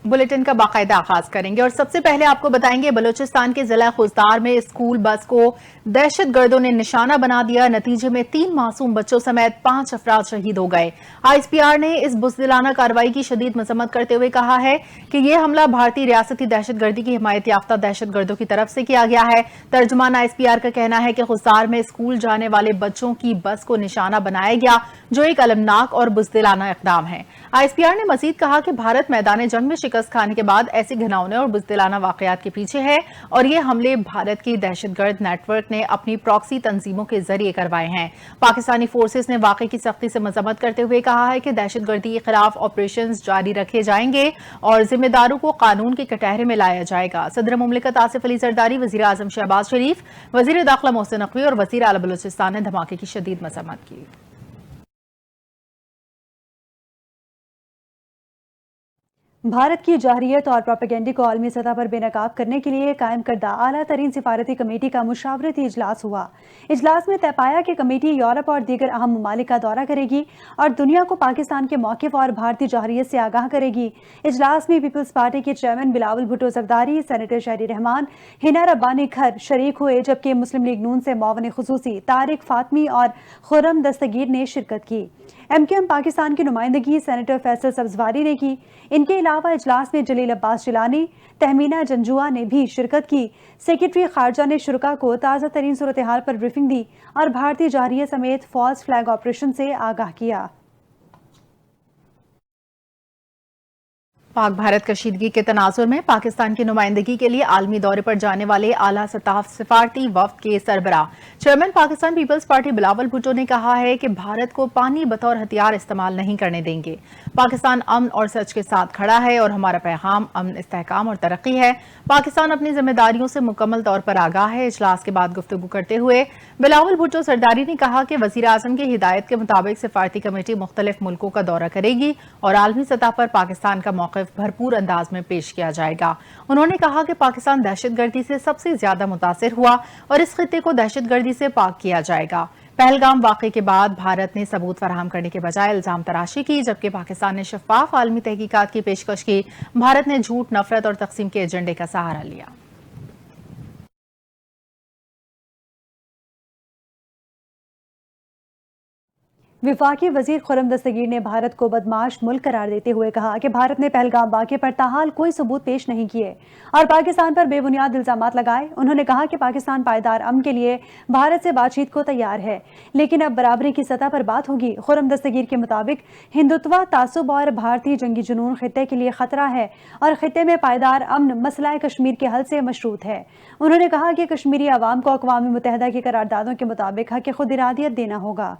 Bulletin का बाकायदा आगाज करेंगे और सबसे पहले आपको बताएंगे बलूचिस्तान के जिला खुजदार में स्कूल बस को दहशतगर्दों ने निशाना बना दिया। नतीजे में 3 मासूम बच्चों समेत 5 अफराद शहीद हो गए। आईएसपीआर ने इस बुज़दिलाना कार्रवाई की शदीद मजम्मत करते हुए कहा है कि यह हमला भारतीय रियासती दहशतगर्दी की हिमायत याफ्ता दहशतगर्दों की तरफ से किया गया है। तर्जुमान आईएसपीआर का कहना है कि खुजदार में स्कूल जाने वाले बच्चों की बस को निशाना बनाया गया, जो एक अलमनाक और बुज़दिलाना इक़दाम है। आईएसपीआर ने मजीद कहा कि भारत मैदान जंग में शिकस्त खाने के बाद ऐसे घिनौने और बुज़दिलाना वाकयात के पीछे है और ये हमले भारत की दहशतगर्द नेटवर्क ने अपनी प्रॉक्सी तंजीमों के जरिए करवाए हैं। पाकिस्तानी फोर्सेस ने वाकये की सख्ती से मजम्मत करते हुए कहा है कि दहशतगर्दी के खिलाफ ऑपरेशंस जारी रखे जाएंगे और जिम्मेदारों को कानून के कटहरे में लाया जाएगा। सदर मुमलिकत आसिफ अली जरदारी, वजीर आजम शहबाज शरीफ, वजीर दाखिला मोहसिन नकवी और वजीर आला बलूचिस्तान ने धमाके की शदीद मजम्मत की। भारत की जाहरियत और प्रोपेगेंडे को आलमी सतह पर बेनकाब करने के लिए कायम करदा आला तरीन सिफारती कमेटी का मुशावरती इजलास हुआ। इजलास में तय पाया कि कमेटी यूरोप और दीगर अहम ममालिक का दौरा करेगी और दुनिया को पाकिस्तान के मौक़िफ़ और भारतीय जाहरियत से आगाह करेगी। इजलास में पीपल्स पार्टी के चेयरमैन बिलावल भुट्टो जरदारी, सेनेटर शहरी रहमान, हिना रब्बानी खर शरीक हुए, जबकि मुस्लिम लीग नून से मुआवन खुसूसी तारिक फातमी और खुर्रम दस्तगीर ने शिरकत की। एमकेएम पाकिस्तान की नुमाइंदगी सेनेटर फैसल सब्जवारी ने की। इनके अलावा इजलास में जलील अब्बास जिलानी, तहमीना जंजुआ ने भी शिरकत की। सेक्रेटरी खारजा ने शुरका को ताज़ा तरीन सूरत हाल पर ब्रीफिंग दी और भारतीय जाहरियत समेत फॉल्स फ्लैग ऑपरेशन से आगाह किया। पाक भारत कशीदगी के तनाजुर में पाकिस्तान की नुमाइंदगी के लिए आलमी दौरे पर जाने वाले आला सतह सिफारती वफ्द के सरबराह chairman Pakistan People's Party Bilawal Bhutto ने कहा है कि भारत को पानी बतौर हथियार इस्तेमाल नहीं करने देंगे। पाकिस्तान अमन और सच के साथ खड़ा है और हमारा पैगाम अमन, इस्तेहकाम और तरक्की है। पाकिस्तान अपनी जिम्मेदारियों से मुकम्मल तौर पर आगाह है। इजलास के बाद गुफ्तगू करते हुए बिलावल भुट्टो सरदारी ने कहा कि वजीर आजम की हिदायत के मुताबिक सिफारती कमेटी मुख्तलिफ मुल्कों का दौरा करेगी और आलमी सतह पर पाकिस्तान का मौक़िफ़ भरपूर अंदाज में पेश किया जाएगा। उन्होंने कहा कि पाकिस्तान दहशतगर्दी से सबसे ज्यादा मुतासिर हुआ और इस खित्ते को दहशतगर्दी से पाक किया जाएगा। पहलगाम वाक़े के बाद भारत ने सबूत फराहम करने के बजाय इल्जाम तराशी की, जबकि पाकिस्तान ने शफाफ आलमी तहकीकात की पेशकश की। भारत ने झूठ, नफरत और तकसीम के एजेंडे का सहारा लिया। विफाकी वजीर खुर्रम दस्तगीर ने भारत को बदमाश मुल्क करार देते हुए कहा कि भारत ने पहलगाम वाक़े पर ताहाल कोई सबूत पेश नहीं किए और पाकिस्तान पर बेबुनियाद इल्जामात लगाए। उन्होंने कहा कि पाकिस्तान पायदार अमन के लिए भारत से बातचीत को तैयार है, लेकिन अब बराबरी की सतह पर बात होगी। खुर्रम दस्तगीर के मुताबिक हिंदुत्व, तासुब और भारतीय जंगी जुनून खित्ते के लिए खतरा है और खित्ते में पायदार अमन मसला कश्मीर के हल से मशरूत है। उन्होंने कहा कि कश्मीरी अवाम को अक़वाम मुत्तहिदा की करारदादों के मुताबिक हक़ खुद इरादियत देना होगा।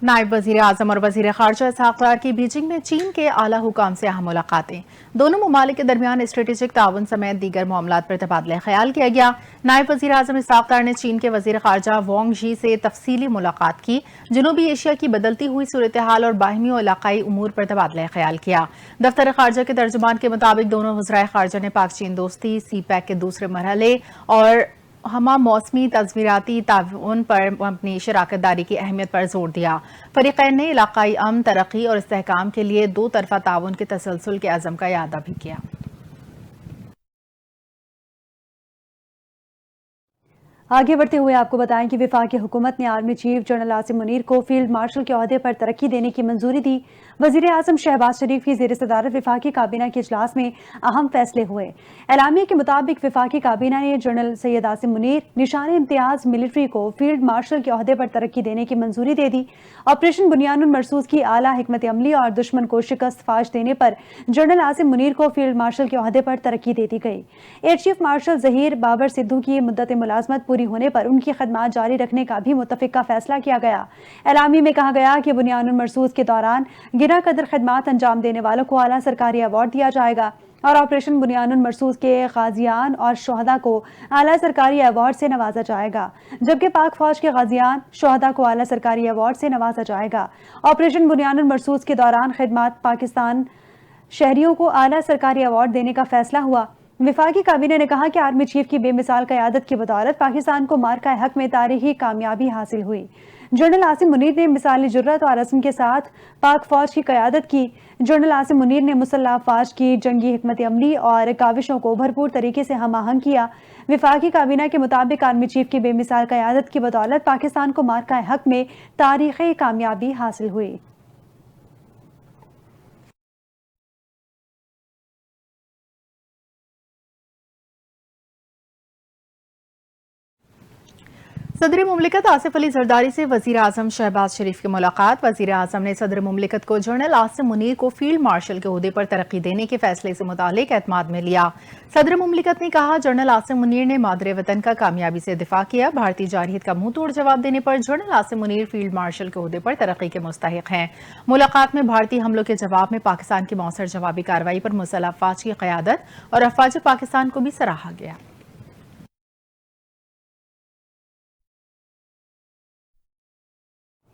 नायब वजीर आजम और वजीर खारजा इसहाक डार की बीजिंग में चीन के आला हुकाम से अहम मुलाकातें। दोनों ममालिक के दरमियान स्ट्रेटेजिक ताउन समेत दीगर मामलात पर तबादला ख्याल किया गया। नायब वजीर आजम इसहाक डार ने चीन के वजीर खारजा वांग यी से तफसीली मुलाकात की। जनूबी एशिया की बदलती हुई सूरत हाल और बाहिमी और इलाकाई उमूर पर तबादला ख्याल किया। दफ्तर खारजा के तर्जुमान के मुताबिक दोनों वज़राए खारजा ने पाक चीन दोस्ती, CPEC के दूसरे मरहले और हमा मौसमी तज़वीराती ताउन पर अपनी शराकत दारी की अहमियत पर जोर दिया। फरीक़ैन ने इलाकाई अमन, तरक्की और इस्तेहकाम के लिए 2 तरफ़ा ताउन के तसलसल के अज़म का इआदा भी किया। आगे बढ़ते हुए आपको बताएं कि वफाकी हुकूमत ने army chief general Asim Munir को फील्ड मार्शल के ओहदे पर तरक्की देने की मंजूरी दी। वजीर आजम शहबाज शरीफ की ज़ेर सदारत वफाकी काबीना के इजलास में अहम फैसले हुए। एलामिया के मुताबिक वफाकी काबीना ने जनरल सैयद आसिम मुनीर निशान इम्तियाज मिलिट्री को फील्ड मार्शल के ओहदे पर तरक्की देने की मंजूरी दे दी। ऑपरेशन बुनियानुल मरसूस की आला हिकमत अमली और दुश्मन को शिकस्त फाश देने पर जनरल आसिम मुनीर को फील्ड मार्शल के ओहदे पर तरक्की दे दी गई। Air chief marshal Zaheer Babar Sidhu की मुद्दत मुलाजमत पूरी होने पर उनकी खदमात जारी रखने का भी मुत्तफिका फैसला किया गया। एलामी में कहा गया कि बुनियानुल मरसूस के दौरान गिना कदर खदमात अंजाम देने वालों को आला सरकारी अवार्ड दिया जाएगा और ऑपरेशन बुनियानुल मरसूस के गाजियान और शोहदा को आला सरकारी अवार्ड से नवाजा जाएगा, जबकि पाक फौज के गाजियान शोहदा को आला सरकारी अवार्ड से नवाजा जाएगा। ऑपरेशन बुनियानुल मरसूस के दौरान खिदमात पाकिस्तान शहरियों को आला सरकारी अवार्ड देने का फैसला हुआ। वफाकी काबीना ने कहा कि आर्मी चीफ की बेमिसाल क़यादत की बदौलत पाकिस्तान को मार्का हक में तारीखी कामयाबी हासिल हुई। जनरल आसिम मुनीर ने मिसाली जुर्रत और अज़्म के साथ पाक फौज की क़यादत की। जनरल आसिम मुनीर ने मुसल्लह अफ़वाज की जंगी हिकमत अमली और काविशों को भरपूर तरीके से हम आहंग किया। विफाकी काबीना के मुताबिक आर्मी चीफ की बेमिसाल क़यादत की बदौलत पाकिस्तान को मार्का हक में तारीख़ी कामयाबी हासिल हुई। सदर मुमलिकत आसिफ अली जरदारी से वजीर आजम शहबाज शरीफ की मुलाकात। वजीर आजम ने सदर मुमलिकत को जनरल आसिम मुनीर को फील्ड मार्शल के ओहदे पर तरक्की देने के फैसले से मुतालिक एतमाद में लिया। सदर मुमलिकत ने कहा, जनरल आसिम मुनीर ने मादरे वतन का कामयाबी से दिफा किया। भारतीय जारहियत का मुंह तोड़ जवाब देने पर general Asim Munir field marshal के ओहदे पर तरक्की के मुस्तहिक हैं। मुलाकात में भारतीय हमलों के जवाब में पाकिस्तान की मौसर जवाबी कार्रवाई पर मुसल्लह अफवाज की क़यादत और अफवाज पाकिस्तान को भी सराहा गया।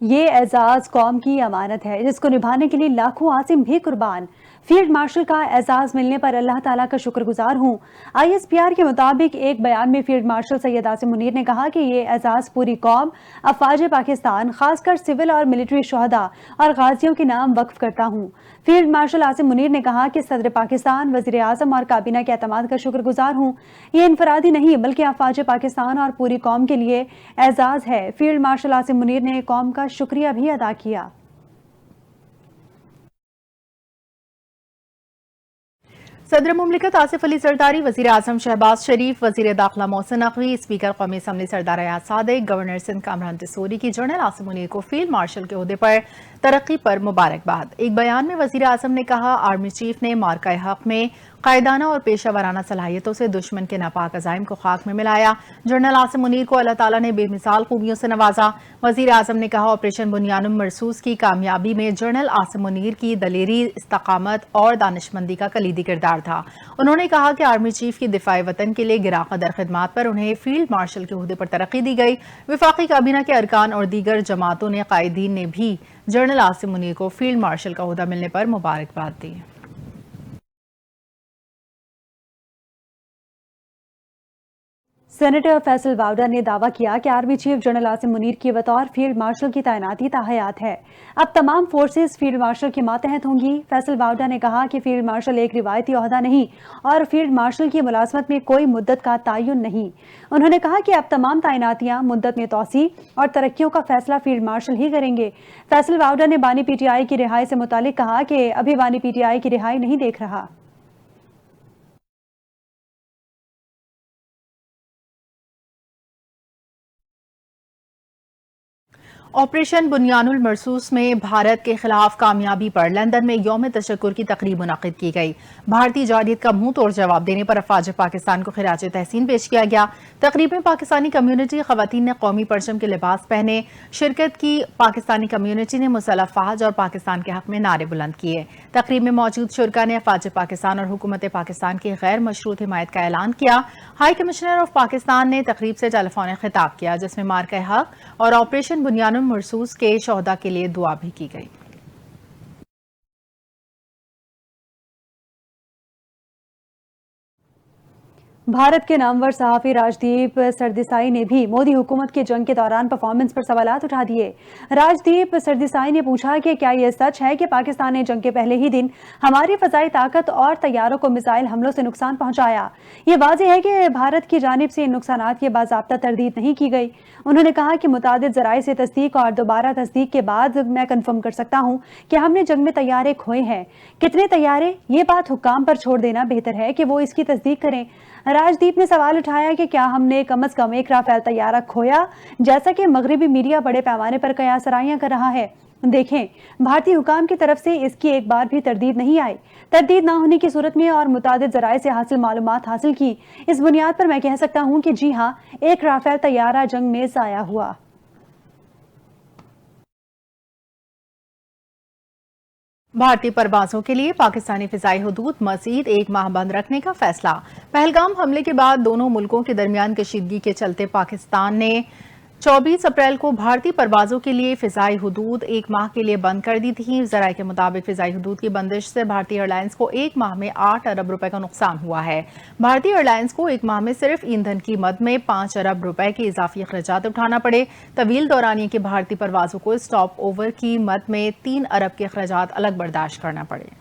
ये एजाज कौम की अमानत है जिसको निभाने के लिए लाखों आसिम भी कुर्बान। फील्ड मार्शल का एजाज मिलने पर अल्लाह ताला का शुक्रगुजार हूँ। ISPR के मुताबिक एक बयान में फील्ड मार्शल सैयद आसिम मुनीर ने कहा कि ये एजाज पूरी कौम, अफवाज पाकिस्तान, खासकर सिविल और मिलिट्री शोहदा और गाजियों के नाम वक्फ करता हूँ। फील्ड मार्शल आसिम मुनीर ने कहा कि सदर पाकिस्तान, वजीर आजम और काबीना के एतमाद का शुक्रगुजार हूँ। ये इनफरादी नहीं बल्कि अफवाज पाकिस्तान और पूरी कौम के लिए एजाज है। फील्ड मार्शल आसिम मुनीर ने कौम का शुक्रिया भी अदा किया। सदर मुमलिकत आसिफ अली जरदारी, वजीर आजम शहबाज शरीफ, वजीर दाखिला मोहसिन नकवी, स्पीकर कौमी असम्बली सरदार अयाज सादिक, गवर्नर सिंध कामरान तिसोरी की जनरल आसिम मुनीर को फील्ड मार्शल के ओहदे पर तरक्की पर मुबारकबाद। एक बयान में वजीर आजम ने कहा, आर्मी चीफ ने मार्का हक में कायदाना और पेशा वराना सलाहियतों से दुश्मन के नापाक अजाइम को खाक में मिलाया। जनरल आसिम मुनीर को अल्लाह ताला ने बेमिसाल खूबियों से नवाजा। वजीर आजम ने कहा, ऑपरेशन बुनियानुल मरसूस की कामयाबी में जनरल आसिम मुनीर की दलेरी, इस्तकामत और दानिशमंदी का कलीदी किरदार था। उन्होंने कहा कि आर्मी चीफ की दिफाए वतन के लिए गिरा कदर खिदमात पर उन्हें फील्ड मार्शल के ओहदे पर तरक्की दी गई। विफाकी काबीना के अरकान और दीगर जमातों ने, कायदीन ने भी जनरल आसिम मुनीर को फील्ड मार्शल का ओहदा मिलने पर मुबारकबाद दी। सेनेटर फैसल वावडा ने दावा किया कि army chief general Asim Munir की बतौर फील्ड मार्शल की तैनाती ताहयात है। अब तमाम फोर्सेस फील्ड मार्शल के मातहत होंगी। फैसल वावडा ने कहा कि फील्ड मार्शल एक रिवायती ओहदा नहीं और फील्ड मार्शल की मुलाजमत में कोई मुद्दत का तयन नहीं। उन्होंने कहा कि अब तमाम तैनातियां, मुद्दत में तोसी और तरक्कियों का फैसला फील्ड मार्शल ही करेंगे। फैसल वावडा ने बानी PTI की रिहाई से मुतालिक कहा कि अभी बानी PTI की रिहाई नहीं देख रहा। ऑपरेशन बुनियानुल मरसूस में भारत के खिलाफ कामयाबी पर लंदन में यौम तशक्कुर की तकरीब मुनक़िद की गई। भारतीय जारहियत का मुंह तोड़ जवाब देने पर अफवाज पाकिस्तान को खिराज तहसीन पेश किया गया। तकरीब में पाकिस्तानी कम्युनिटी, खवातीन ने कौमी परचम के लिबास पहने शिरकत की। पाकिस्तानी कम्युनिटी ने मुसल्लह अफवाज और पाकिस्तान के हक में नारे बुलंद किए। तकरीब में मौजूद शुरका ने अफवाज पाकिस्तान और हुकूमत पाकिस्तान की गैर मशरूत हिमायत का ऐलान किया। हाई कमिश्नर ऑफ पाकिस्तान ने तकरीब से टेलीफोन खिताब किया, जिसमें मार्का हक और ऑपरेशन बुनियानुल मरसूस के शोहदा के लिए दुआ भी की गई। भारत के नामवर सहाफी राजदीप सरदेसाई ने भी मोदी हुकूमत की जंग के दौरान परफॉर्मेंस पर सवालात उठा दिए। राजदीप सरदेसाई ने पूछा कि क्या यह सच है कि पाकिस्तान ने जंग के पहले ही दिन हमारी फजाई ताकत और तैयारों को मिसाइल हमलों से नुकसान पहुंचाया। ये वाज़ेह है कि भारत की जानिब से इन नुकसानात की बाज़ाब्ता तरदीद नहीं की गई। उन्होंने कहा कि मुतादिद ज़राए से तस्दीक और दोबारा तस्दीक के बाद मैं कन्फर्म कर सकता हूँ कि हमने जंग में तैयारे खोए हैं। कितने तैयारे, ये बात हुक्काम पर छोड़ देना बेहतर है कि वो इसकी तस्दीक करें। राजदीप ने सवाल उठाया कि क्या हमने कम अज कम एक राफेल तैयारा खोया, जैसा कि मगरबी मीडिया बड़े पैमाने पर कयासराइयां कर रहा है। देखें, भारतीय हुकाम की तरफ से इसकी एक बार भी तरदीद नहीं आई। तरदीद ना होने की सूरत में और मुतादिद ज़राए से हासिल मालूमात हासिल की, इस बुनियाद पर मैं कह सकता हूँ कि जी हाँ, एक राफेल तैयारा जंग में ज़ाया हुआ। भारतीय परवाजों के लिए पाकिस्तानी फिजाई हुदूद मजीद एक माह बंद रखने का फैसला। पहलगाम हमले के बाद दोनों मुल्कों के दरमियान कशीदगी के चलते पाकिस्तान ने 24 अप्रैल को भारतीय परवाजों के लिए फिजाई हदूद एक माह के लिए बंद कर दी थी। ज़राए के मुताबिक फिजाई हदूद की बंदिश से भारतीय एयरलाइंस को एक माह में 8 अरब रुपए का नुकसान हुआ है। भारतीय एयरलाइंस को एक माह में सिर्फ ईंधन की मद में 5 अरब रुपए के इजाफी अखराजात उठाना पड़े। तवील दौरानिए की भारतीय परवाजों को स्टॉप ओवर की मद में 3 अरब के अखराजात अलग बर्दाश्त करना पड़े।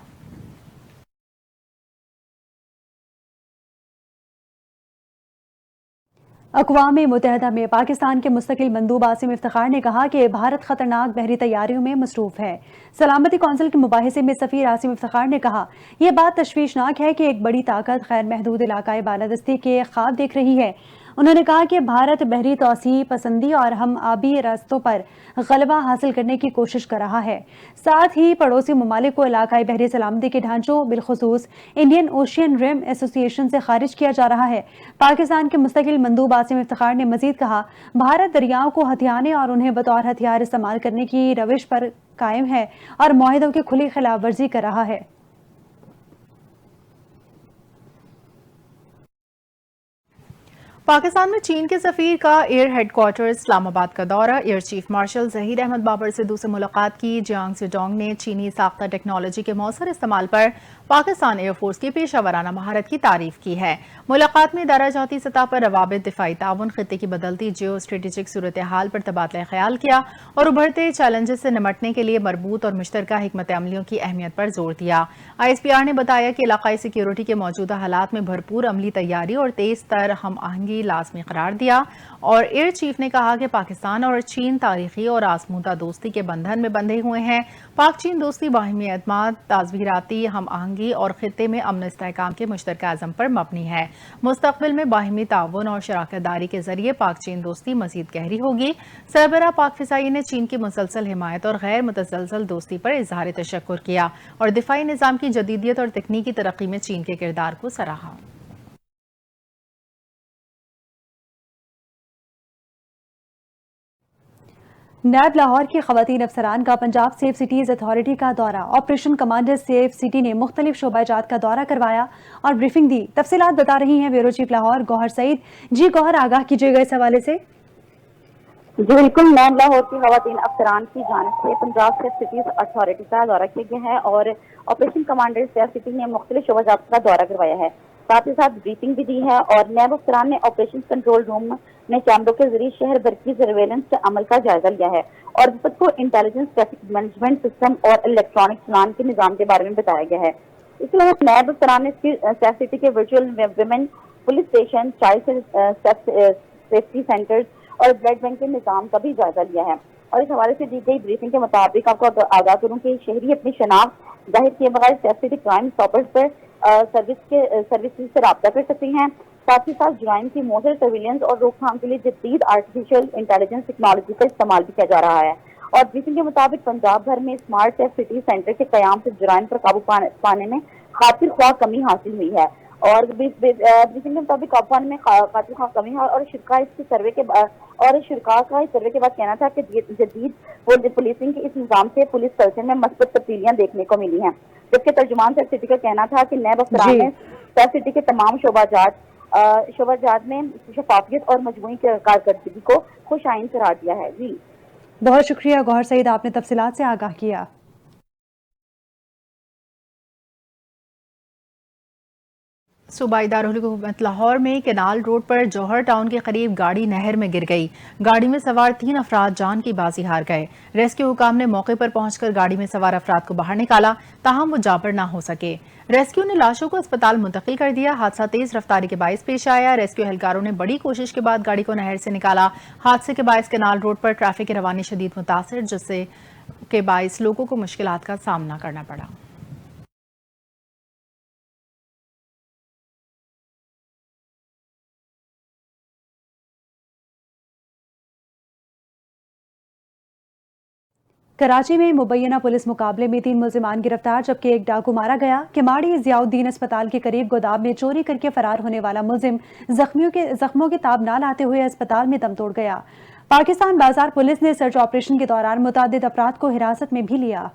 अक़वाम मुत्तहिदा में पाकिस्तान के मुस्तकिल मंदूब आसिम इफ्तिखार ने कहा कि भारत खतरनाक बहरी तैयारियों में मसरूफ है। सलामती कौंसिल के मुबाहिसे में सफ़ीर आसिम इफ्तिखार ने कहा, यह बात तशवीशनाक है कि एक बड़ी ताकत गैर महदूद इलाकाई बालादस्ती के ख्वाब देख रही है। उन्होंने कहा कि भारत बहरी तौसीह पसंदी और हम आबी रास्तों पर गलबा हासिल करने की कोशिश कर रहा है। साथ ही पड़ोसी ममालिक को इलाकाई बहरी सलामती के ढांचों बिलखुसूस इंडियन ओशियन रिम एसोसिएशन से खारिज किया जा रहा है। पाकिस्तान के मुस्तकिल मंदूब आसिम इफ्तिखार ने मजीद कहा, भारत दरियाओं को हथियाने और उन्हें बतौर हथियार इस्तेमाल करने की रविश पर कायम है और मुआहिदों की खुली खिलाफ वर्जी कर रहा है। पाकिस्तान में चीन के सफीर का एयर हेडक्वार्टर इस्लामाबाद का दौरा। Air chief marshal Zaheer Ahmed Babar Sidhu से मुलाकात की। जियांग सेडोंग ने चीनी साख्ता टेक्नोलॉजी के मौसर इस्तेमाल पर पाकिस्तान एयरफोर्स की पेशावराना महारत की तारीफ की है। मुलाकात में इदारा जाती सतह पर रवाबित, दिफाई ताउन, खित्ते की बदलती जियो स्ट्रेटेजिक सूरत हाल पर तबादला ख्याल किया और उभरते चैलेंजेस से निमटने के लिए मरबूत और मुश्तरका हिकमत अमलियों की अहमियत पर जोर दिया। ISPR ने बताया कि इलाकाई सिक्योरिटी के मौजूदा हालात में भरपूर अमली तैयारी और तेज तर हम आहंगी लाजमी करार दिया। और एयर चीफ ने कहा कि पाकिस्तान और चीन तारीखी और आजमूदा दोस्ती के बंधन में बंधे हुए हैं। पाक चीन दोस्ती बाहिमी एतमाद, ताज़वीराती हम आहंगी और खित्ते में अमन इस्तेहकाम के मुश्तरका अज़म पर मबनी है। मुस्तक़बिल में बाहिमी ताउन और शराकतदारी के जरिए पाक चीन दोस्ती मजीद गहरी होगी। सरबराह पाक फ़िज़ाई ने चीन की मुसलसल हिमायत और गैर मुतसलसल दोस्ती पर इज़हार तशक्कुर किया और दिफाई निज़ाम की जदीदियत और तकनीकी तरक्की में चीन के किरदार को सराहा। नैब लाहौर की खवातीन अफसरान का पंजाब सेफ सिटीज अथॉरिटी का दौरा। ऑपरेशन कमांडर सेफ सिटी ने मुख्तलिफ शोबाजात का दौरा करवाया और ब्रीफिंग दी। तफसीलात बता रही हैं ब्यूरो चीफ लाहौर गौहर सईद। जी गौहर, आगाह कीजिएगा इस हवाले से। जी बिल्कुल, नैब लाहौर की खवातीन अफसरान की जानिब से पंजाब सेफ सिटीज अथॉरिटी का दौरा किया गया है और ऑपरेशन कमांडर सेफ सिटी ने मुख्तलिफ शोबाजात का दौरा करवाया है। साथ ही साथ ब्रीफिंग भी दी है और नैब अफसरान ने ऑपरेशन कंट्रोल रूम में कैमरों के जरिए शहर भर की सर्वेलेंस के अमल का जायजा लिया है और विपत को इंटेलिजेंस ट्रैफिक मैनेजमेंट सिस्टम और इलेक्ट्रॉनिक चलान के निजाम के बारे में बताया गया है। इसके अलावा नैब अफसरान ने सेफ सिटी के virtual women police station, child safety centres और ब्लड बैंक के निजाम का भी जायजा लिया है। और इस हवाले से दी गई ब्रीफिंग के मुताबिक आपको आगाह करूं कि शहरी अपनी शनाख्त जाहिर किए बगैर सेफ सिटी क्राइम स्टॉपर्स पर सर्विस से रब्ता कर सकती हैं। साथ ही साथ जुराइम की मौसर सर्विलेंस और रोकथाम के लिए जदीद आर्टिफिशियल इंटेलिजेंस टेक्नोलॉजी का इस्तेमाल भी किया जा रहा है। और ब्रीफिंग के मुताबिक पंजाब भर में स्मार्ट सेफ सिटी सेंटर के कयाम से जुराइम पर काबू पाने में खातिर ख्वाह कमी हासिल हुई है। और ब्रीफिंग के मुताबिक काबू पाने में खातिर ख्वाह कमी है और शिरका का इस सर्वे के बाद कहना था कि जदीद पुलिसिंग के इस निजाम से पुलिस कल्चर में मस्बत तब्दीलियां देखने को मिली हैं। जबकि तर्जुमान सेफ सिटी का कहना था कि नैब अफसरान ने सेफ सिटी के तमाम शोबाजात में शफाफियत और मजमूई कारकर्दगी को खुश आइन करार दिया है। जी बहुत शुक्रिया गौहर सईद, आपने तफसीलात से आगाह किया। सूबाई दारुल हुकूमत लाहौर में केनाल रोड पर जौहर टाउन के करीब गाड़ी नहर में गिर गई। गाड़ी में सवार 3 अफराद जान की बाजी हार गए। रेस्क्यू हुकाम ने मौके पर पहुंचकर गाड़ी में सवार अफराद को बाहर निकाला, ताहम वो जाबर ना हो सके। रेस्क्यू ने लाशों को अस्पताल मुंतकिल कर दिया। हादसा तेज रफ्तारी के बायस पेश आया। रेस्क्यू एहलकारों ने बड़ी कोशिश के बाद गाड़ी को नहर से निकाला। हादसे के बायस केनाल रोड पर ट्रैफिक की रवानी शदीद मुतासिर, जिससे के बायस लोगों को मुश्किलात का सामना करना पड़ा। कराची में मुबैना पुलिस मुकाबले में 3 मुल्जिमान गिरफ्तार, जबकि एक डाकू मारा गया। किमाड़ी जियाउद्दीन अस्पताल के करीब गोदाम में चोरी करके फरार होने वाला मुल्जिम जख्मों के ताब ना लाते हुए अस्पताल में दम तोड़ गया। पाकिस्तान बाजार पुलिस ने सर्च ऑपरेशन के दौरान मुतादिद अफराद को हिरासत में भी लिया।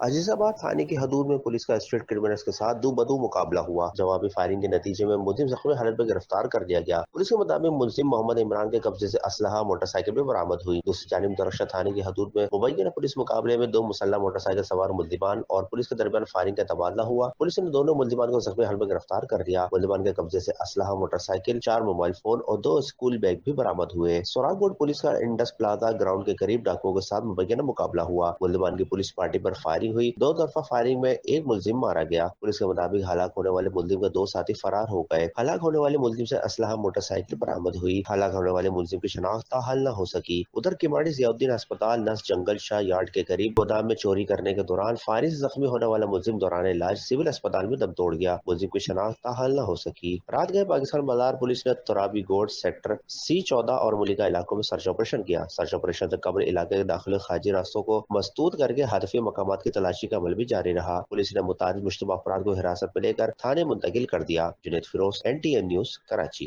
عزیز آباد تھانے کی حدود میں پولیس کا اسٹریٹ کرمنلز کے ساتھ دو بدو مقابلہ ہوا۔ جوابی فائرنگ کے نتیجے میں ملزم زخمی حالت میں گرفتار کر لیا گیا۔ پولیس کے مطابق ملزم محمد عمران کے قبضے سے اسلحہ موٹر سائیکل بھی برآمد ہوئی۔ دوسری جانب درخشہ تھانے کی حدود میں مبینہ پولیس مقابلے میں دو مسلح موٹر سائیکل سوار ملزمان اور پولیس کے درمیان فائرنگ کا تبادلہ ہوا۔ پولیس نے دونوں ملزمان کو زخمی حالت میں گرفتار کر لیا۔ ملزمان کے قبضے سے اسلحہ موٹر سائیکل، 4 موبائل فون اور 2 اسکول بیگ بھی برآمد ہوئے۔ سوراخ بورڈ پولیس کا انڈس پلازا گراؤنڈ کے قریب ڈاکوؤں کے ساتھ مبینہ مقابلہ ہوا۔ ملزمان کی پولیس پارٹی پر فائرنگ ہوئی۔ دو طرفہ فائرنگ میں ایک ملزم مارا گیا۔ پولیس کے مطابق ہلاک ہونے والے ملزم کے 2 ساتھی فرار ہو گئے۔ ہلاک ہونے والے ملزم سے اسلحہ موٹر سائیکل برآمد ہوئی۔ ہلاک ہونے والے ملزم کی شناخت تاحال نہ ہو سکی۔ ادھر کماڑی ضیاء الدین ہسپتال نس جنگل شاہ یارڈ کے قریب گودام میں چوری کرنے کے دوران فائرنگ سے زخمی ہونے والا ملزم دوران علاج سول اسپتال میں دم توڑ گیا۔ ملزم کی شناخت تاحال نہ ہو سکی۔ رات گئے پاکستان بازار پولیس نے ترابی گوڑ سیکٹر C14 اور ملکہ علاقوں میں سرچ آپریشن کیا۔ سرچ آپریشن سے قبل علاقے کے داخل خارجی راستوں کو مسدود کر کے ہدفی مقامات کی تلاشی کا عمل بھی جاری رہا۔ پولیس نے متعدد مشتبہ افراد کو حراست میں لے کر تھانے منتقل کر دیا۔ Junaid Feroz, NTN news, Karachi.